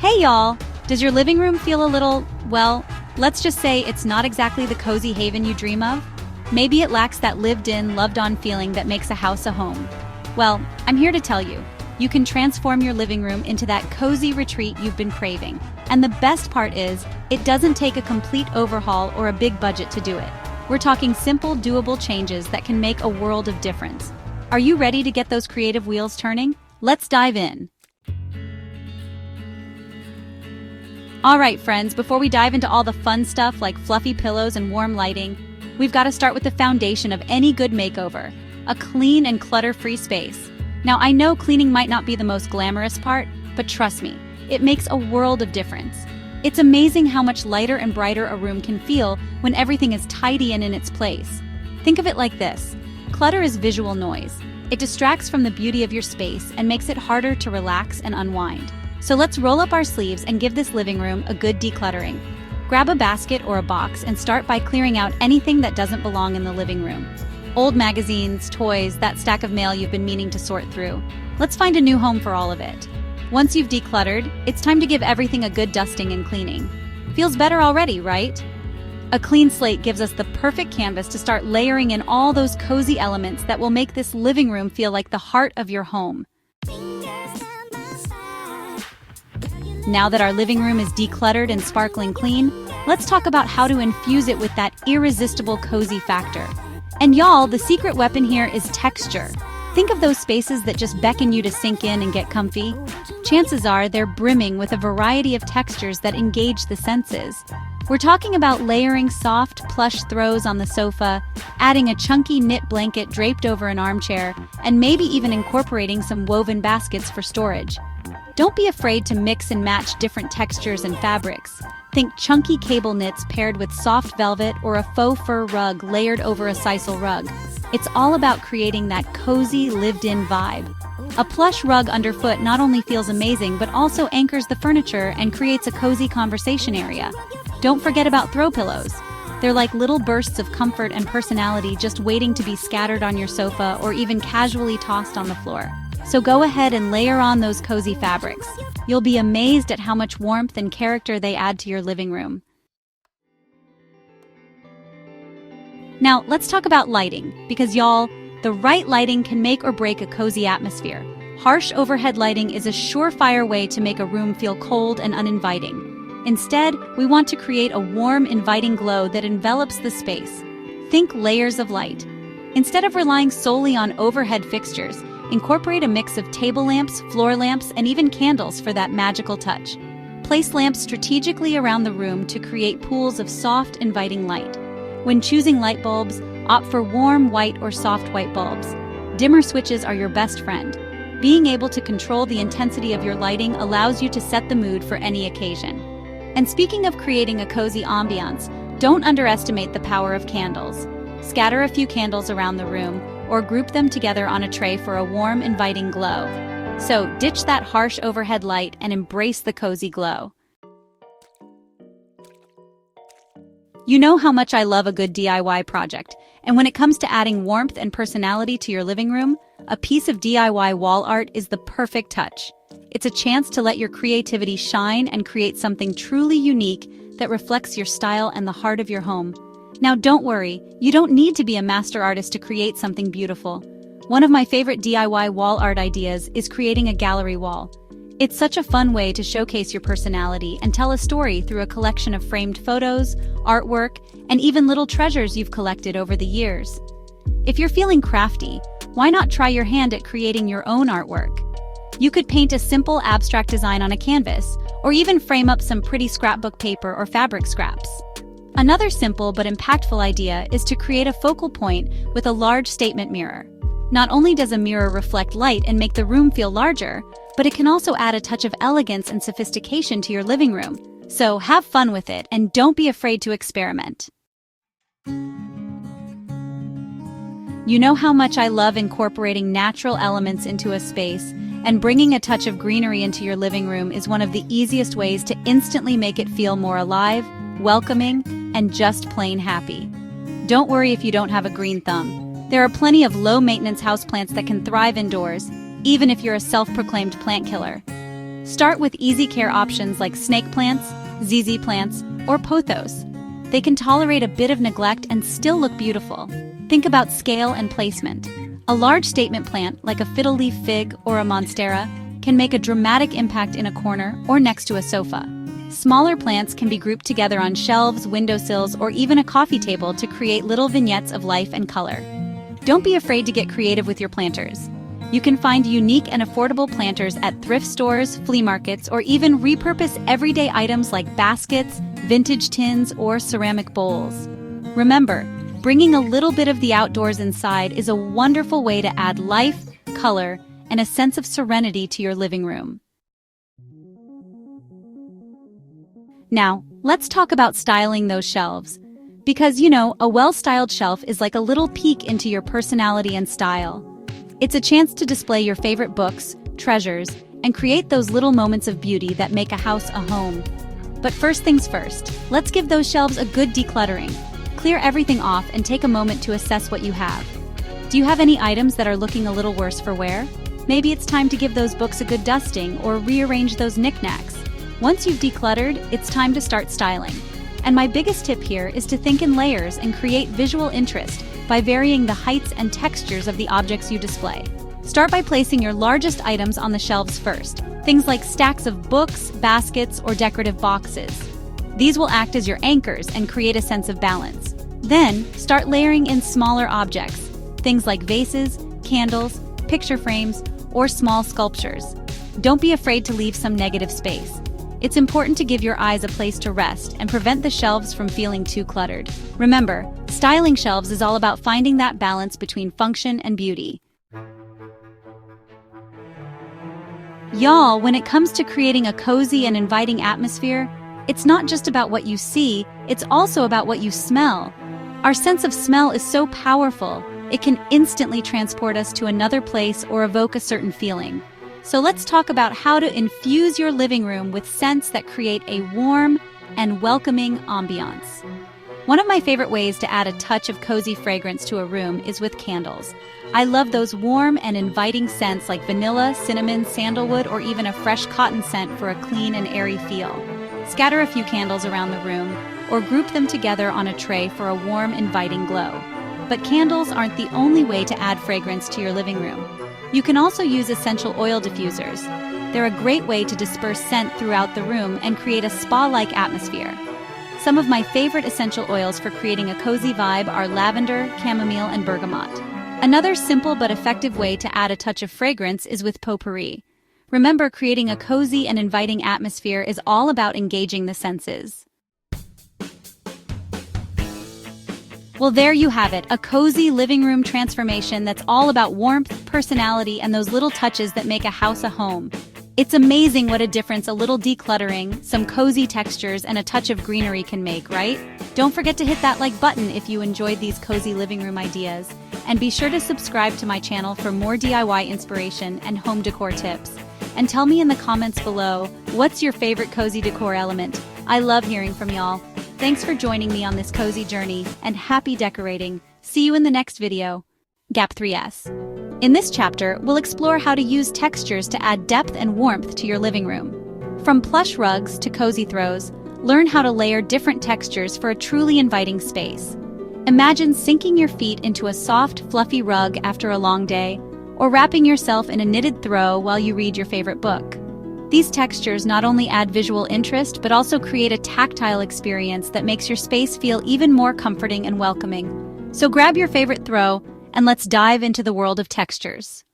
Hey y'all! Does your living room feel a little, well, let's just say it's not exactly the cozy haven you dream of? Maybe it lacks that lived-in, loved-on feeling that makes a house a home. Well, I'm here to tell you, you can transform your living room into that cozy retreat you've been craving. And the best part is, it doesn't take a complete overhaul or a big budget to do it. We're talking simple, doable changes that can make a world of difference. Are you ready to get those creative wheels turning? Let's dive in. Alright friends, before we dive into all the fun stuff like fluffy pillows and warm lighting, we've got to start with the foundation of any good makeover, a clean and clutter-free space. Now I know cleaning might not be the most glamorous part, but trust me, it makes a world of difference. It's amazing how much lighter and brighter a room can feel when everything is tidy and in its place. Think of it like this. Clutter is visual noise. It distracts from the beauty of your space and makes it harder to relax and unwind. So let's roll up our sleeves and give this living room a good decluttering. Grab a basket or a box and start by clearing out anything that doesn't belong in the living room. Old magazines, toys, that stack of mail you've been meaning to sort through. Let's find a new home for all of it. Once you've decluttered, it's time to give everything a good dusting and cleaning. Feels better already, right? A clean slate gives us the perfect canvas to start layering in all those cozy elements that will make this living room feel like the heart of your home. Now that our living room is decluttered and sparkling clean, let's talk about how to infuse it with that irresistible cozy factor. And y'all, the secret weapon here is texture. Think of those spaces that just beckon you to sink in and get comfy. Chances are they're brimming with a variety of textures that engage the senses. We're talking about layering soft, plush throws on the sofa, adding a chunky knit blanket draped over an armchair, and maybe even incorporating some woven baskets for storage. Don't be afraid to mix and match different textures and fabrics. Think chunky cable knits paired with soft velvet or a faux fur rug layered over a sisal rug. It's all about creating that cozy, lived-in vibe. A plush rug underfoot not only feels amazing but also anchors the furniture and creates a cozy conversation area. Don't forget about throw pillows. They're like little bursts of comfort and personality just waiting to be scattered on your sofa or even casually tossed on the floor. So go ahead and layer on those cozy fabrics. You'll be amazed at how much warmth and character they add to your living room. Now, let's talk about lighting, because y'all, the right lighting can make or break a cozy atmosphere. Harsh overhead lighting is a surefire way to make a room feel cold and uninviting. Instead, we want to create a warm, inviting glow that envelops the space. Think layers of light. Instead of relying solely on overhead fixtures, incorporate a mix of table lamps, floor lamps, and even candles for that magical touch. Place lamps strategically around the room to create pools of soft, inviting light. When choosing light bulbs, opt for warm white or soft white bulbs. Dimmer switches are your best friend. Being able to control the intensity of your lighting allows you to set the mood for any occasion. And speaking of creating a cozy ambiance, don't underestimate the power of candles. Scatter a few candles around the room, or group them together on a tray for a warm, inviting glow. So ditch that harsh overhead light and embrace the cozy glow. You know how much I love a good DIY project, and when it comes to adding warmth and personality to your living room, a piece of DIY wall art is the perfect touch. It's a chance to let your creativity shine and create something truly unique that reflects your style and the heart of your home. Now don't worry, you don't need to be a master artist to create something beautiful. One of my favorite DIY wall art ideas is creating a gallery wall. It's such a fun way to showcase your personality and tell a story through a collection of framed photos, artwork, and even little treasures you've collected over the years. If you're feeling crafty, why not try your hand at creating your own artwork? You could paint a simple abstract design on a canvas, or even frame up some pretty scrapbook paper or fabric scraps. Another simple but impactful idea is to create a focal point with a large statement mirror. Not only does a mirror reflect light and make the room feel larger, but it can also add a touch of elegance and sophistication to your living room. So have fun with it and don't be afraid to experiment. You know how much I love incorporating natural elements into a space, and bringing a touch of greenery into your living room is one of the easiest ways to instantly make it feel more alive, welcoming, and just plain happy. Don't worry if you don't have a green thumb. There are plenty of low-maintenance houseplants that can thrive indoors, even if you're a self-proclaimed plant killer. Start with easy care options like snake plants, ZZ plants, or pothos. They can tolerate a bit of neglect and still look beautiful. Think about scale and placement. A large statement plant like a fiddle leaf fig or a monstera can make a dramatic impact in a corner or next to a sofa. Smaller plants can be grouped together on shelves, windowsills, or even a coffee table to create little vignettes of life and color. Don't be afraid to get creative with your planters. You can find unique and affordable planters at thrift stores, flea markets, or even repurpose everyday items like baskets, vintage tins, or ceramic bowls. Remember, bringing a little bit of the outdoors inside is a wonderful way to add life, color, and a sense of serenity to your living room. Now, let's talk about styling those shelves. Because, a well-styled shelf is like a little peek into your personality and style. It's a chance to display your favorite books, treasures, and create those little moments of beauty that make a house a home. But first things first, let's give those shelves a good decluttering. Clear everything off and take a moment to assess what you have. Do you have any items that are looking a little worse for wear? Maybe it's time to give those books a good dusting or rearrange those knickknacks. Once you've decluttered, it's time to start styling. And my biggest tip here is to think in layers and create visual interest by varying the heights and textures of the objects you display. Start by placing your largest items on the shelves first, things like stacks of books, baskets, or decorative boxes. These will act as your anchors and create a sense of balance. Then, start layering in smaller objects, things like vases, candles, picture frames, or small sculptures. Don't be afraid to leave some negative space. It's important to give your eyes a place to rest and prevent the shelves from feeling too cluttered. Remember, styling shelves is all about finding that balance between function and beauty. Y'all, when it comes to creating a cozy and inviting atmosphere, it's not just about what you see, it's also about what you smell. Our sense of smell is so powerful, it can instantly transport us to another place or evoke a certain feeling. So let's talk about how to infuse your living room with scents that create a warm and welcoming ambiance. One of my favorite ways to add a touch of cozy fragrance to a room is with candles. I love those warm and inviting scents like vanilla, cinnamon, sandalwood, or even a fresh cotton scent for a clean and airy feel. Scatter a few candles around the room, or group them together on a tray for a warm, inviting glow. But candles aren't the only way to add fragrance to your living room. You can also use essential oil diffusers. They're a great way to disperse scent throughout the room and create a spa-like atmosphere. Some of my favorite essential oils for creating a cozy vibe are lavender, chamomile, and bergamot. Another simple but effective way to add a touch of fragrance is with potpourri. Remember, creating a cozy and inviting atmosphere is all about engaging the senses. Well, there you have it, a cozy living room transformation that's all about warmth, personality, and those little touches that make a house a home. It's amazing what a difference a little decluttering, some cozy textures, and a touch of greenery can make, right? Don't forget to hit that like button if you enjoyed these cozy living room ideas. And be sure to subscribe to my channel for more DIY inspiration and home decor tips. And tell me in the comments below, what's your favorite cozy decor element? I love hearing from y'all. Thanks for joining me on this cozy journey, and happy decorating. See you in the next video. Gap 3S. In this chapter, we'll explore how to use textures to add depth and warmth to your living room. From plush rugs to cozy throws, learn how to layer different textures for a truly inviting space. Imagine sinking your feet into a soft, fluffy rug after a long day, or wrapping yourself in a knitted throw while you read your favorite book. These textures not only add visual interest, but also create a tactile experience that makes your space feel even more comforting and welcoming. So grab your favorite throw, and let's dive into the world of textures.